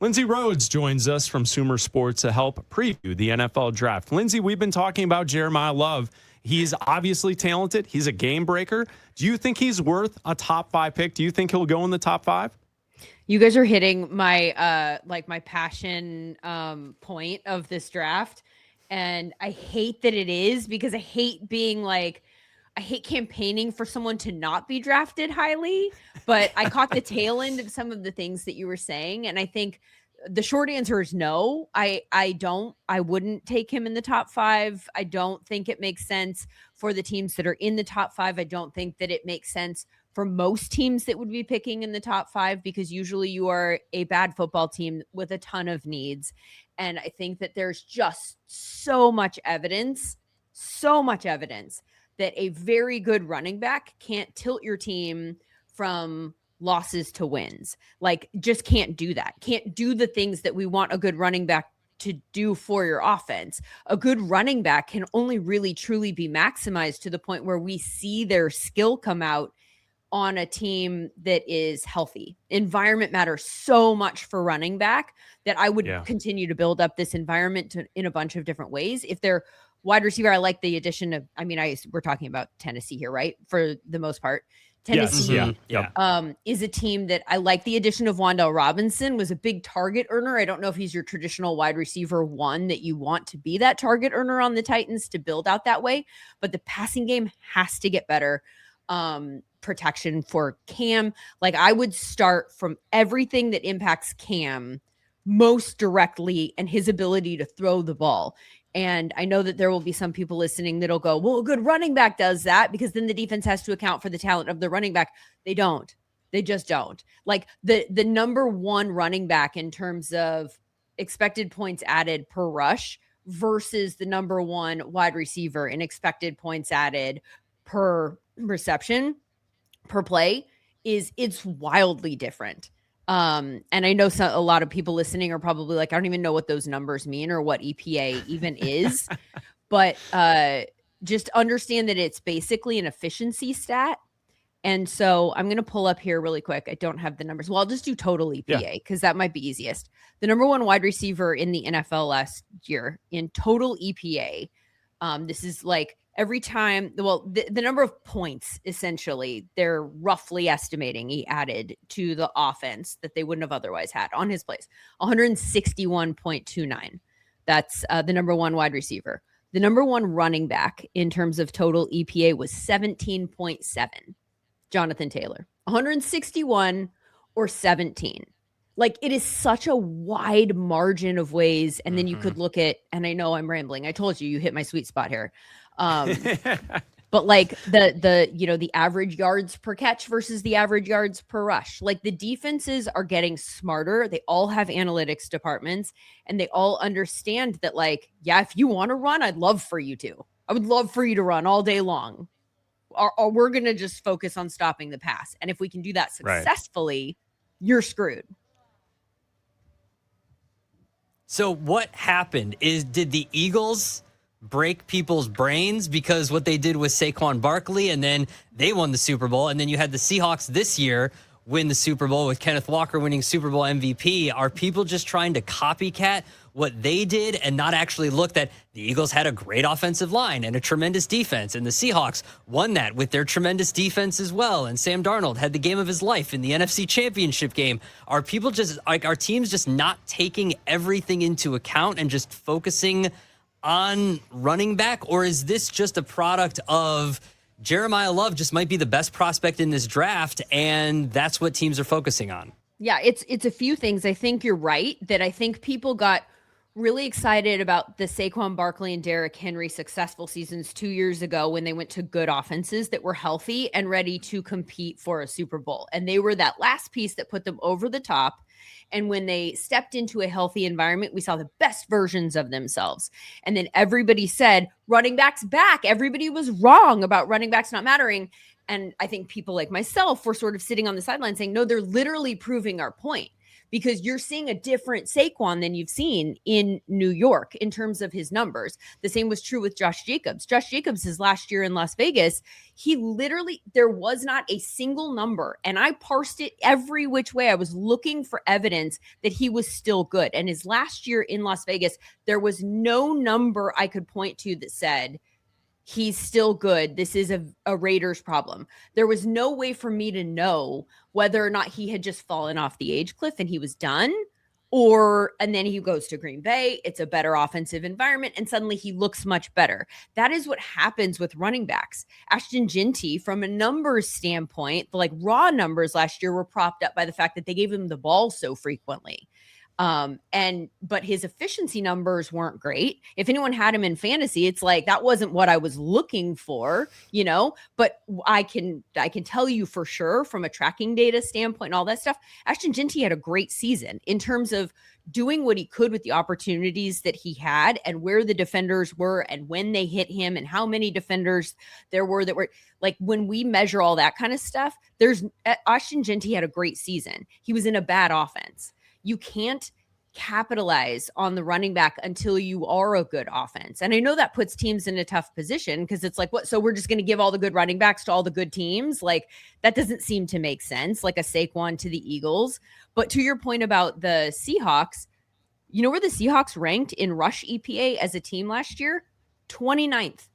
Lindsay Rhodes joins us from Sumer Sports to help preview the NFL draft. Lindsay, we've been talking about Jeremiyah Love. He's obviously talented. He's a game breaker. Do you think he's worth a top 5 pick? Do you think he'll go in the top 5? You guys are hitting my my passion point of this draft. And I hate that it is, because I hate being like, I hate campaigning for someone to not be drafted highly, but I caught the tail end of some of the things that you were saying. And I think the short answer is no. I wouldn't take him in the top 5. I don't think it makes sense for the teams that are in the top 5. I don't think that it makes sense for most teams that would be picking in the top 5, because usually you are a bad football team with a ton of needs. And I think that there's just so much evidence that a very good running back can't tilt your team from losses to wins. Like, just can't do that. Can't do the things that we want a good running back to do for your offense. A good running back can only really truly be maximized to the point where we see their skill come out on a team that is healthy. Environment matters so much for running back that I would continue to build up this environment in a bunch of different ways. If they're wide receiver, I like the addition of, we're talking about Tennessee here, right? For the most part. Tennessee is a team that I like the addition of. Wan'Dale Robinson was a big target earner. I don't know if he's your traditional wide receiver one that you want to be that target earner on the Titans to build out that way. But the passing game has to get better. Protection for Cam. Like, I would start from everything that impacts Cam most directly and his ability to throw the ball. And I know that there will be some people listening that'll go, well, a good running back does that, because then the defense has to account for the talent of the running back. They don't. They just don't. Like, the number one running back in terms of expected points added per rush versus the number one wide receiver in expected points added per reception, per play, it's wildly different. And I know a lot of people listening are probably like, I don't even know what those numbers mean or what EPA even is, but just understand that it's basically an efficiency stat. And so I'm going to pull up here really quick. I don't have the numbers. Well, I'll just do total EPA because that might be easiest. The number one wide receiver in the NFL last year in total EPA. This is like every time, the number of points, essentially, they're roughly estimating he added to the offense that they wouldn't have otherwise had on his plays. 161.29. That's the number one wide receiver. The number one running back in terms of total EPA was 17.7. Jonathan Taylor. 161 or 17. Like, it is such a wide margin of ways. And then you could look at, and I know I'm rambling. I told you hit my sweet spot here. But like the average yards per catch versus the average yards per rush, like, the defenses are getting smarter. They all have analytics departments, and they all understand that, like, if you want to run, I'd love for you to. I would love for you to run all day long. Or we're going to just focus on stopping the pass. And if we can do that successfully, you're screwed. So what happened did the Eagles break people's brains because what they did with Saquon Barkley, and then they won the Super Bowl, and then you had the Seahawks this year win the Super Bowl with Kenneth Walker winning Super Bowl MVP? Are people just trying to copycat what they did and not actually look that the Eagles had a great offensive line and a tremendous defense, and the Seahawks won that with their tremendous defense as well, and Sam Darnold had the game of his life in the NFC Championship game? Are people just, like, our teams just not taking everything into account and just focusing on running back? Or is this just a product of Jeremiyah Love just might be the best prospect in this draft, and that's what teams are focusing on? Yeah, it's a few things. I think you're right that I think people got really excited about the Saquon Barkley and Derrick Henry successful seasons 2 years ago when they went to good offenses that were healthy and ready to compete for a Super Bowl. And they were that last piece that put them over the top. And when they stepped into a healthy environment, we saw the best versions of themselves. And then everybody said, running backs back. Everybody was wrong about running backs not mattering. And I think people like myself were sort of sitting on the sideline saying, no, they're literally proving our point. because you're seeing a different Saquon than you've seen in New York in terms of his numbers. The same was true with Josh Jacobs. Josh Jacobs, his last year in Las Vegas, he literally, there was not a single number, and I parsed it every which way. I was looking for evidence that he was still good. And his last year in Las Vegas, there was no number I could point to that said, he's still good. This is a Raiders problem. There was no way for me to know whether or not he had just fallen off the age cliff and he was done, and then he goes to Green Bay. It's a better offensive environment, and suddenly he looks much better. That is what happens with running backs. Ashton Ginty, from a numbers standpoint, the raw numbers last year were propped up by the fact that they gave him the ball so frequently. But his efficiency numbers weren't great. If anyone had him in fantasy, it's that wasn't what I was looking for, but I can tell you for sure from a tracking data standpoint and all that stuff, Ashton Ginty had a great season in terms of doing what he could with the opportunities that he had and where the defenders were and when they hit him and how many defenders there were that were when we measure all that kind of stuff, Ashton Ginty had a great season. He was in a bad offense. You can't capitalize on the running back until you are a good offense. And I know that puts teams in a tough position because it's what? So we're just going to give all the good running backs to all the good teams? That doesn't seem to make sense, like a Saquon to the Eagles. But to your point about the Seahawks, you know where the Seahawks ranked in rush EPA as a team last year? 29th.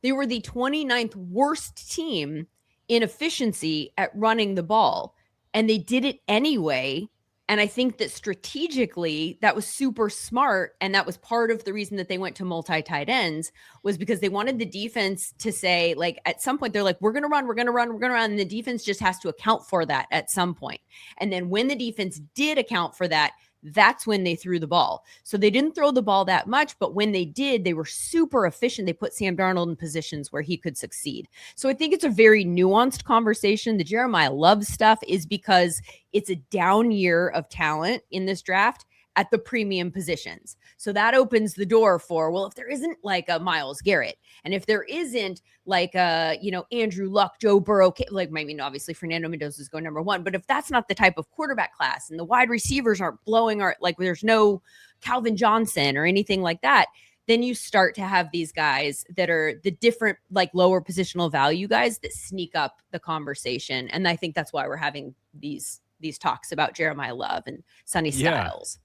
They were the 29th worst team in efficiency at running the ball. And they did it anyway. And I think that strategically that was super smart. And that was part of the reason that they went to multi-tight ends was because they wanted the defense to say, at some point, they're we're going to run. And the defense just has to account for that at some point. And then when the defense did account for that, that's when they threw the ball. So they didn't throw the ball that much, but when they did, they were super efficient. They put Sam Darnold in positions where he could succeed. So I think it's a very nuanced conversation. The Jeremiyah Love stuff is because it's a down year of talent in this draft at the premium positions. So that opens the door for, if there isn't a Myles Garrett, and if there isn't Andrew Luck, Joe Burrow, obviously Fernando Mendoza is going number one, but if that's not the type of quarterback class and the wide receivers aren't blowing there's no Calvin Johnson or anything like that, then you start to have these guys that are the different, lower positional value guys that sneak up the conversation. And I think that's why we're having these talks about Jeremiyah Love and Sonny Styles.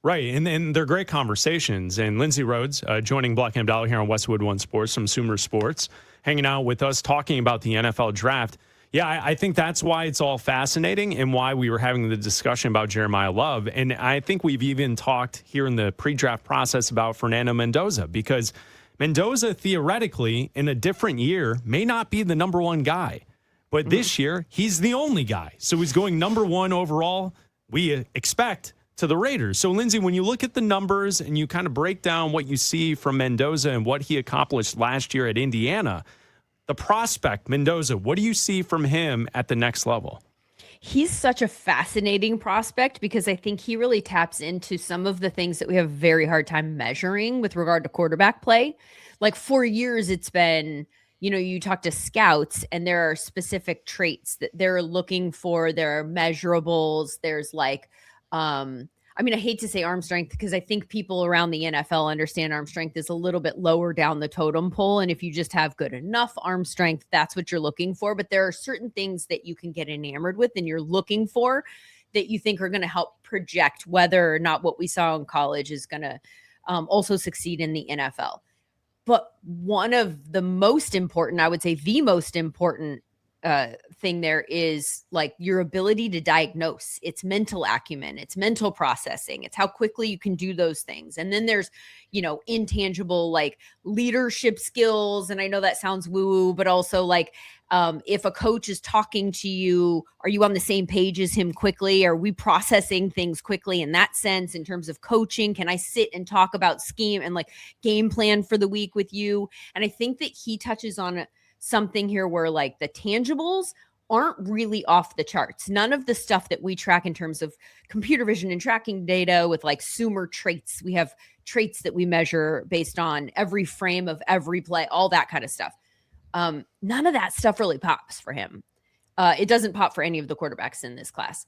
Right. And they're great conversations. And Lindsay Rhodes joining Bleck Abdalla here on Westwood One Sports from Sumer Sports, hanging out with us, talking about the NFL draft. Yeah, I think that's why it's all fascinating and why we were having the discussion about Jeremiyah Love. And I think we've even talked here in the pre-draft process about Fernando Mendoza, because Mendoza theoretically in a different year may not be the number one guy. But this year, he's the only guy. So he's going number one overall, we expect, to the Raiders. So, Lindsay, when you look at the numbers and you kind of break down what you see from Mendoza and what he accomplished last year at Indiana, the prospect, Mendoza, what do you see from him at the next level? He's such a fascinating prospect because I think he really taps into some of the things that we have a very hard time measuring with regard to quarterback play. For years, it's been, you talk to scouts and there are specific traits that they're looking for. There are measurables. There's I hate to say arm strength because I think people around the NFL understand arm strength is a little bit lower down the totem pole. And if you just have good enough arm strength, that's what you're looking for. But there are certain things that you can get enamored with and you're looking for that you think are going to help project whether or not what we saw in college is going to also succeed in the NFL. But one of the most important, I would say the most important thing there is your ability to diagnose. It's mental acumen, it's mental processing, it's how quickly you can do those things. And then there's, intangible leadership skills. And I know that sounds woo-woo, but also if a coach is talking to you, are you on the same page as him quickly? Are we processing things quickly in that sense in terms of coaching? Can I sit and talk about scheme and game plan for the week with you? And I think that he touches on something here where the tangibles aren't really off the charts. None of the stuff that we track in terms of computer vision and tracking data with Sumer traits. We have traits that we measure based on every frame of every play, all that kind of stuff. None of that stuff really pops for him. It doesn't pop for any of the quarterbacks in this class.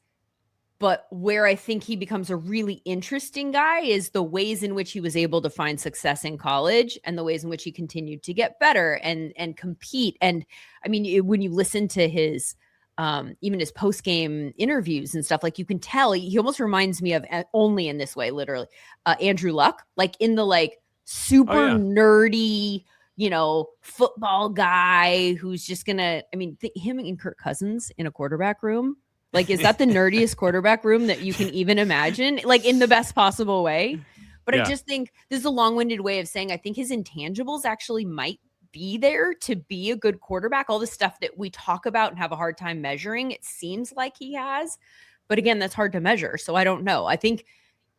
But where I think he becomes a really interesting guy is the ways in which he was able to find success in college and the ways in which he continued to get better and compete. And I mean, when you listen to his even his post-game interviews and stuff, like you can tell he almost reminds me of, only in this way, literally, Andrew Luck, like in the like super nerdy, football guy who's just gonna, I mean, him and Kirk Cousins in a quarterback room. Like, is that the nerdiest quarterback room that you can even imagine? Like, in the best possible way. But I just think this is a long-winded way of saying I think his intangibles actually might be there to be a good quarterback. All the stuff that we talk about and have a hard time measuring, it seems like he has. But again, that's hard to measure. So I don't know. I think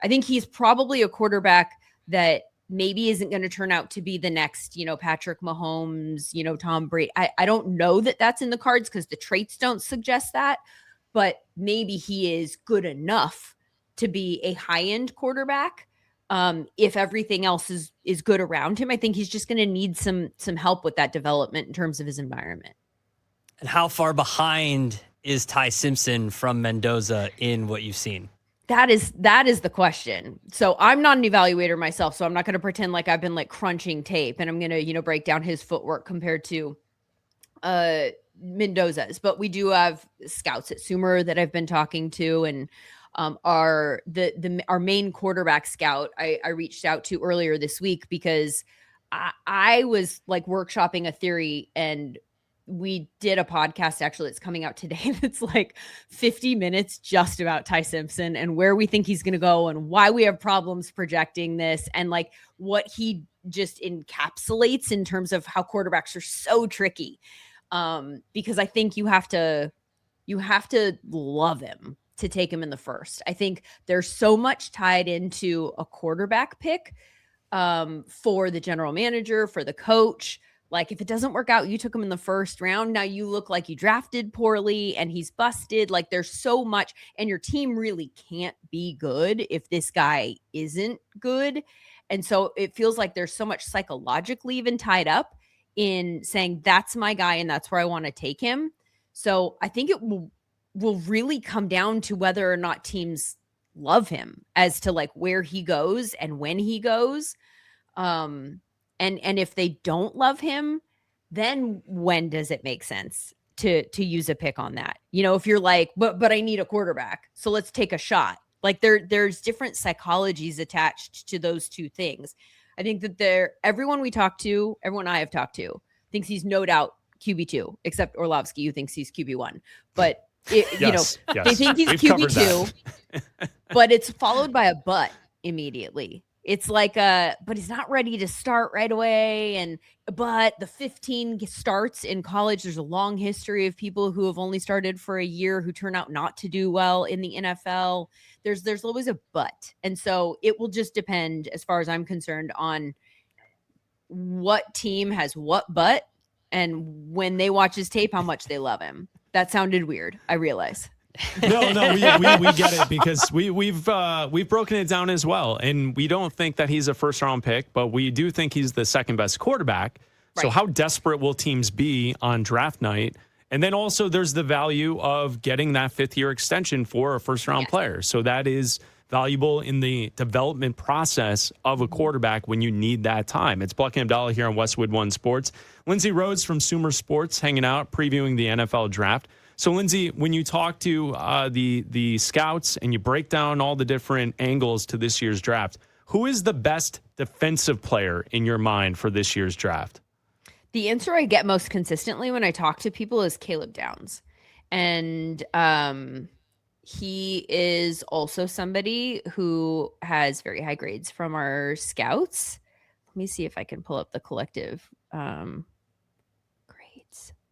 he's probably a quarterback that maybe isn't going to turn out to be the next, Patrick Mahomes, Tom Brady. I don't know that that's in the cards because the traits don't suggest that. But maybe he is good enough to be a high-end quarterback. If everything else is good around him, I think he's just going to need some help with that development in terms of his environment. And how far behind is Ty Simpson from Mendoza in what you've seen? That is the question. So I'm not an evaluator myself, so I'm not going to pretend like I've been like crunching tape and I'm going to, break down his footwork compared to Mendoza's. But we do have scouts at Sumer that I've been talking to, and our main quarterback scout I reached out to earlier this week because I was like workshopping a theory, and we did a podcast actually that's coming out today that's like 50 minutes just about Ty Simpson and where we think he's going to go and why we have problems projecting this and like what he just encapsulates in terms of how quarterbacks are so tricky. Because I think you have to love him to take him in the first. I think there's so much tied into a quarterback pick for the general manager, for the coach. Like if it doesn't work out, you took him in the first round. Now you look like you drafted poorly and he's busted. Like there's so much, and your team really can't be good if this guy isn't good. And so it feels like there's so much psychologically even tied up in saying that's my guy and that's where I want to take him. So I think it will really come down to whether or not teams love him as to like where he goes and when he goes. And if they don't love him, then when does it make sense to use a pick on that? If you're like, but I need a quarterback, so let's take a shot. Like there's different psychologies attached to those two things. I think that everyone I have talked to thinks he's no doubt QB2, except Orlovsky, who thinks he's QB1. But they think he's QB2, but it's followed by a but immediately. It's like but he's not ready to start right away. But the 15 starts in college, there's a long history of people who have only started for a year who turn out not to do well in the NFL. There's always a but. And so it will just depend, as far as I'm concerned, on what team has what but, and when they watch his tape, how much they love him. That sounded weird, I realize. No, we get it because we've broken it down as well, and we don't think that he's a first round pick, but we do think he's the second best quarterback. Right. So how desperate will teams be on draft night? And then also there's the value of getting that 5th-year extension for a first round player. So that is valuable in the development process of a quarterback when you need that time. It's Bleck Abdalla here on Westwood One Sports. Lindsay Rhodes from Sumer Sports hanging out, previewing the NFL draft. So, Lindsay, when you talk to the scouts and you break down all the different angles to this year's draft, who is the best defensive player in your mind for this year's draft? The answer I get most consistently when I talk to people is Caleb Downs. And he is also somebody who has very high grades from our scouts. Let me see if I can pull up the collective grades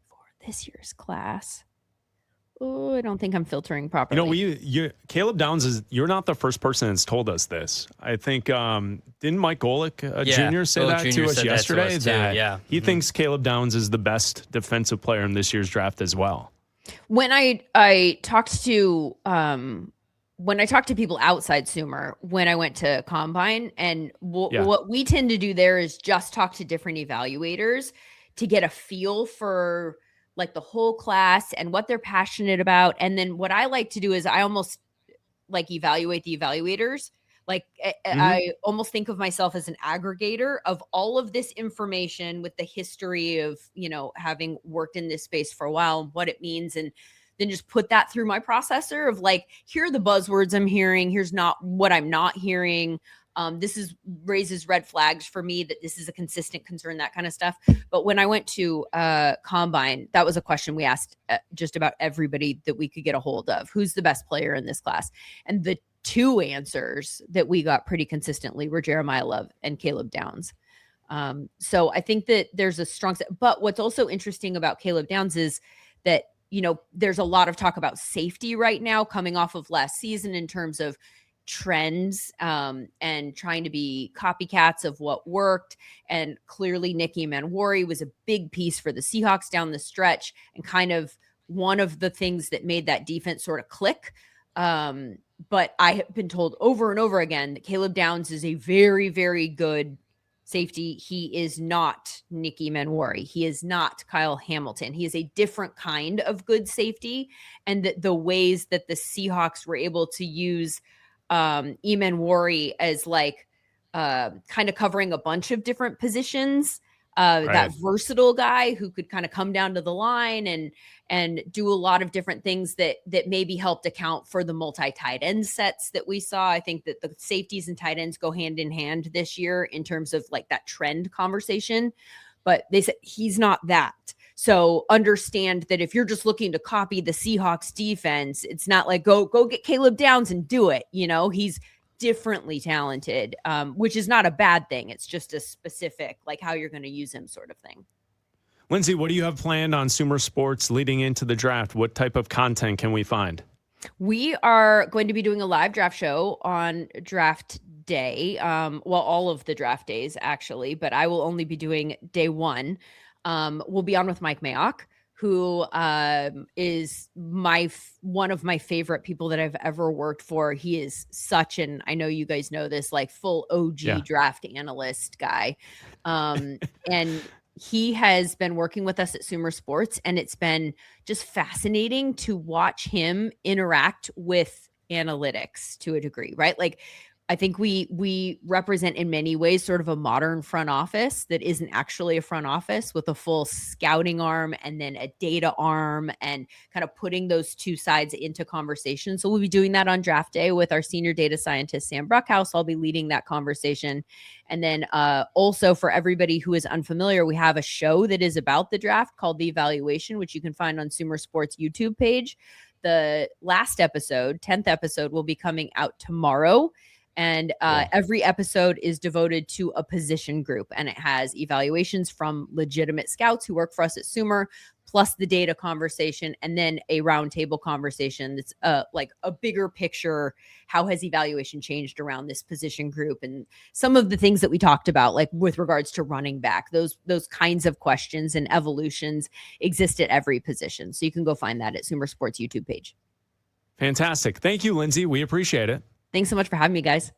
for this year's class. Oh, I don't think I'm filtering properly. Caleb Downs you're not the first person that's told us this. I think, didn't Mike Golick Jr. say that to us yesterday? That he thinks Caleb Downs is the best defensive player in this year's draft as well. When I talked to people outside Sumer, when I went to Combine, and what we tend to do there is just talk to different evaluators to get a feel for like the whole class and what they're passionate about. And then what I like to do is I almost like evaluate the evaluators. Like Mm-hmm. I almost think of myself as an aggregator of all of this information with the history of, having worked in this space for a while, what it means, and then just put that through my processor of like, here are the buzzwords I'm hearing. Here's not what I'm not hearing. Raises red flags for me that this is a consistent concern, that kind of stuff. But when I went to Combine, that was a question we asked just about everybody that we could get a hold of. Who's the best player in this class? And the two answers that we got pretty consistently were Jeremiyah Love and Caleb Downs. So I think that there's a strong set. But what's also interesting about Caleb Downs is that, there's a lot of talk about safety right now coming off of last season in terms of trends and trying to be copycats of what worked. And clearly Nicky Manwari was a big piece for the Seahawks down the stretch and kind of one of the things that made that defense sort of click. But I have been told over and over again that Caleb Downs is a very, very good safety. He is not Nicky Manwari. He is not Kyle Hamilton. He is a different kind of good safety. And the ways that the Seahawks were able to use Manwari as like kind of covering a bunch of different positions, Right. that versatile guy who could kind of come down to the line and do a lot of different things that maybe helped account for the multi-tight end sets that we saw. I think that the safeties and tight ends go hand in hand this year in terms of like that trend conversation, but they said he's not that. So understand that if you're just looking to copy the Seahawks defense, it's not like go get Caleb Downs and do it. He's differently talented, which is not a bad thing. It's just a specific, like how you're going to use him sort of thing. Lindsay, what do you have planned on Sumer Sports leading into the draft? What type of content can we find? We are going to be doing a live draft show on draft day. All of the draft days actually, but I will only be doing day one. We'll be on with Mike Mayock, who is one of my favorite people that I've ever worked for. He is such an, I know you guys know this, like full OG draft analyst guy. And he has been working with us at Sumer Sports, and it's been just fascinating to watch him interact with analytics to a degree, right? Like, I think we represent in many ways sort of a modern front office that isn't actually a front office with a full scouting arm and then a data arm and kind of putting those two sides into conversation. So we'll be doing that on draft day with our senior data scientist, Sam Bruckhouse. I'll be leading that conversation. And then also for everybody who is unfamiliar, we have a show that is about the draft called The Evaluation, which you can find on Sumer Sports YouTube page. The last episode, 10th episode, will be coming out tomorrow. And every episode is devoted to a position group, and it has evaluations from legitimate scouts who work for us at Sumer, plus the data conversation, and then a roundtable conversation that's like a bigger picture. How has evaluation changed around this position group? And some of the things that we talked about, like with regards to running back, those kinds of questions and evolutions exist at every position. So you can go find that at Sumer Sports YouTube page. Fantastic. Thank you, Lindsay. We appreciate it. Thanks so much for having me, guys.